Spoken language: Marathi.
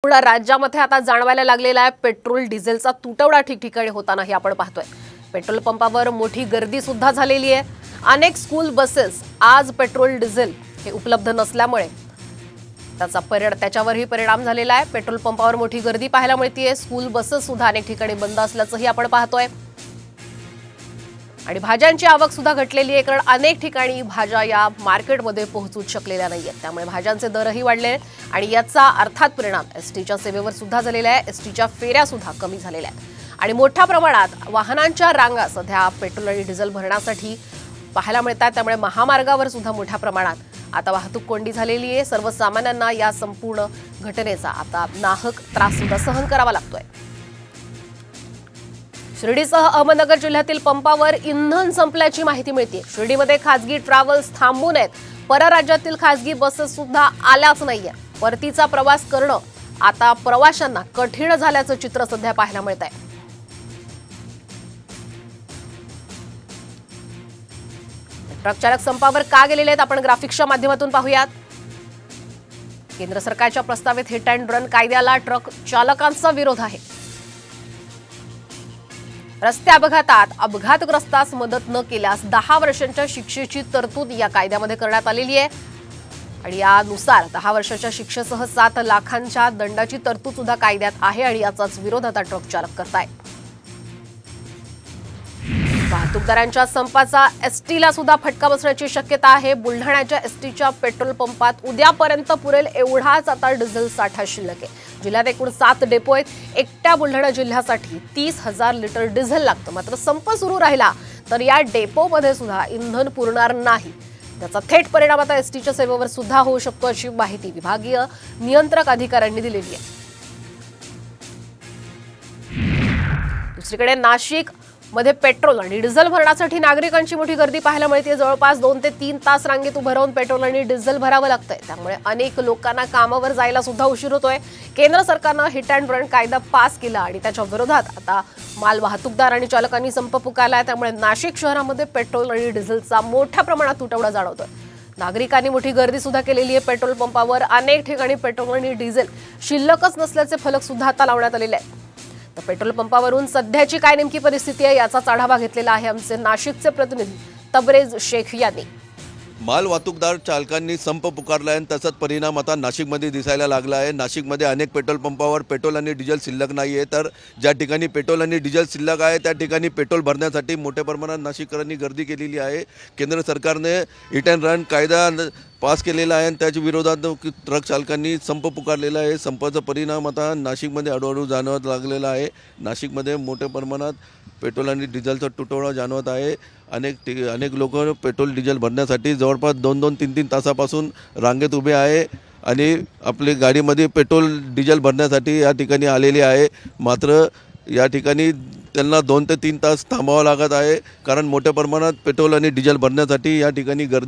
संपूर्ण राज्यामध्ये आता जाणवायला लागलेला आहे पेट्रोल डिझेलचा तुटवडा ठिकठिकाणी होतानाही आपण पाहतोय। पेट्रोल पंपावर मोठी गर्दी सुद्धा झालेली आहे। अनेक स्कूल बसेस आज पेट्रोल डिझेल हे उपलब्ध नसल्यामुळे त्याच्यावरही परिणाम झालेला आहे। पेट्रोल पंपावर मोठी गर्दी पाहायला मिळतेय। स्कूल बसेस सुद्धा अनेक ठिकाणी बंद असल्याचंही आपण पाहतोय। आणि भाज्यांची आवक सुद्धा घटलेली आहे, कारण अनेक ठिकाणी भाज्या या मार्केटमध्ये पोहोचूच शकलेल्या नाहीयेत। त्यामुळे भाज्यांचे दरही वाढले आणि याचा अर्थात परिणाम एसटीच्या सेवेवर सुद्धा झालेला आहे। एसटीच्या फेऱ्या सुद्धा कमी झालेल्या आहेत आणि मोठ्या प्रमाणात वाहनांच्या रांगा सध्या पेट्रोल आणि डिझेल भरण्यासाठी पाहायला मिळतात। त्यामुळे महामार्गावर सुद्धा मोठ्या प्रमाणात आता वाहतूक कोंडी झालेली आहे। सर्वसामान्यांना या संपूर्ण घटनेचा आता नाहक त्रास सुद्धा सहन करावा लागतोय। शिर्डीसह अहमदनगर जिल्ह्यातील पंपावर इंधन संपल्याची माहिती मिळते। शिर्डीमध्ये खासगी ट्रॅव्हल्स थांबून आहेत। परराज्यातील खासगी बसेस सुद्धा आल्याच नाहीये। परतीचा प्रवास करणं आता प्रवाशांना कठीण झाल्याचं चित्र सध्या पाहायला मिळत आहे। ट्रक चालक संपावर का गेलेले आहेत आपण ग्राफिक्सच्या माध्यमातून पाहूयात। केंद्र सरकारच्या प्रस्तावित हिट अँड रन कायद्याला ट्रक चालकांचा विरोध आहे। रस्ते अपघातात अपघातग्रस्तास मदत न केल्यास 10 वर्षांच्या शिक्षेची तरतूद या कायद्यामध्ये करण्यात आलेली आहे आणि यानुसार 10 वर्षांच्या शिक्षेसह 7 लाखांच्या दंडाची तरतूद सुद्धा कायद्यात आहे आणि याचाच विरोध आता ट्रक चालक करतायत। वाहतूकदारांच्या संपाचा एसटीला सुद्धा फटका बसण्याची शक्यता आहे। बुलढाण्याच्या एसटीच्या पेट्रोल पंपात उद्यापर्यंत पुरेल एवढाच आता डिझेल साठा शिल्लक आहे। जिल्ह्यात एकूण 7 डेपो आहेत। एकट्या बुलढाणा जिल्ह्यासाठी 30,000 लिटर डिझेल लागतं। मात्र संप सुरू राहिला तर या डेपोमध्ये सुद्धा इंधन पुरणार नाही। त्याचा थेट परिणाम आता एसटीच्या सेवेवर सुद्धा होऊ शकतो अशी माहिती विभागीय नियंत्रक अधिकाऱ्यांनी दिलेली आहे। दुसरीकडे नाशिक मध्ये पेट्रोल आणि डिझेल भरण्यासाठी नागरिकांची मोठी गर्दी पाहायला मिळते। जवळपास 2 ते 3 तास रांगेत उभं राहून पेट्रोल आणि डिझेल भरावं लागतंय। त्यामुळे अनेक लोकांना कामावर जायला सुद्धा उशीर होतोय। केंद्र सरकारनं हिट अँड रन कायदा पास केला आणि त्याच्या विरोधात आता माल वाहतूकदार आणि चालकांनी संप पुकारलाय। त्यामुळे नाशिक शहरामध्ये पेट्रोल आणि डिझेलचा मोठ्या प्रमाणात तुटवडा जाणवतोय। नागरिकांनी मोठी गर्दी सुद्धा केलेली आहे। पेट्रोल पंपावर अनेक ठिकाणी पेट्रोल आणि डिझेल शिल्लकच नसल्याचे फलक सुद्धा आता लावण्यात आलेले आहेत। तर पेट्रोल पंपावरून सध्याची काय नेमकी परिस्थिती आहे याचाच आढावा घेतलेला आहे आमचे नाशिकचे प्रतिनिधी तबरेज शेख यांनी। माल वाहतूकदार चालकांनी संप पुकारला आहे, त्याचाच परिणाम आता नाशिकमध्ये दिसायला लागला आहे। नाशिकमध्ये अनेक पेट्रोल पंपावर पेट्रोल आणि डिझेल शिल्लक नाही आहे, तर ज्या ठिकाणी पेट्रोल आणि डिझेल शिल्लक आहे त्या ठिकाणी पेट्रोल भरण्यासाठी मोठ्या प्रमाणात नाशिककरांनी गर्दी केलेली आहे। केंद्र सरकारने हिट अँड रन कायदा पास केलेला आहे आणि त्याच्या विरोधात ट्रक चालकांनी संप पुकारलेला आहे। संपाचा परिणाम आता नाशिकमध्ये हळूहळू जाणवत लागलेला आहे। नाशिकमध्ये मोठ्या प्रमाणात पेट्रोल आणि डिझेलचा तुटवडा जाणवत आहे। अनेक लोक पेट्रोल डिझेल भरण्यासाठी जवळपास 2-2, 3-3 तासापासून रांगेत उभे आहे आणि आपली गाडीमध्ये पेट्रोल डिझेल भरण्यासाठी या ठिकाणी आलेले आहे। मात्र या ठिकाणी त्यांना 2 ते 3 तास थांबावं लागत आहे, कारण मोठ्या प्रमाणात पेट्रोल आणि डिझेल भरण्यासाठी या ठिकाणी गर्दी